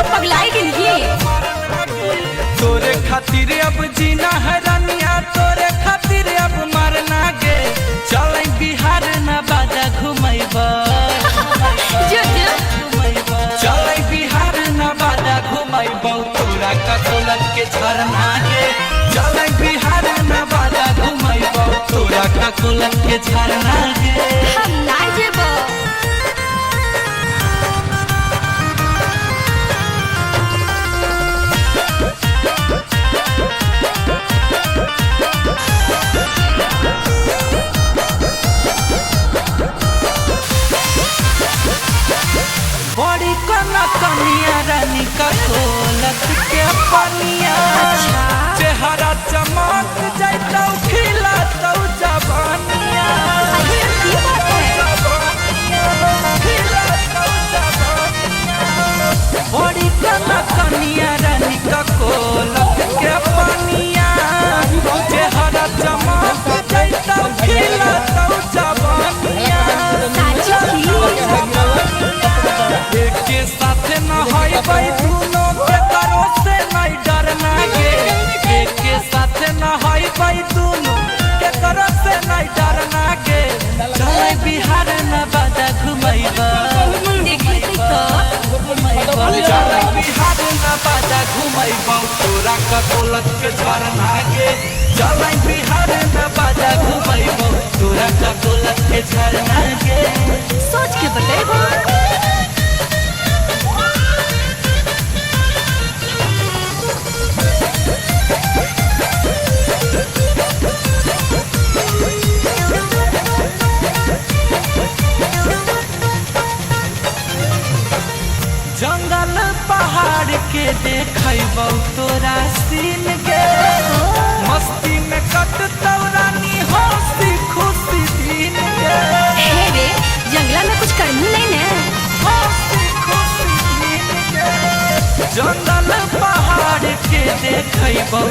पगलाई गेली। तोरे खातिर अब जीना है रानिया, तोरे खातिर अब मरना गे। चल बिहार न बाजा घुमैबा, चल बिहार न बाजा घुमैबा। तोरा का कोलत के झरना गे, चल बिहार न बाजा घुमैबा। तोरा का कोलत के झरना गे। हम ना जेबो। बड़ी कना कनिया रानी का कोलत के पनिया। चेहरा चमक जाइतौ खिलतौ जवानिया। बड़ी कना कनिया रानी का कोलत के पनिया। चेहरा चमक जाइतौ खिलतौ जवानिया। के साथ न होइबै दुनो के करो से नहीं डरना गे। के साथ न होइबै दुनो के करो से नहीं डरना गे। चल बिहार न बाजा घुमैबा, चल बिहार न बाजा घुमैबा। तोरा का कोलत के झरना गे। चल बिहार न बाजा घुमैबा। तोरा का कोलत के झरना गे। सोच के बतेबो। जंगल पहाड़ के देखैबौ तोरा सीन गे। मस्ती में कटतौ रानी हंसी खुशी दिन गे। हे रे जंगला में कुछ करनी नहीं ने। हंसी खुशी दिन गे। जंगल पहाड़ के देखैबौ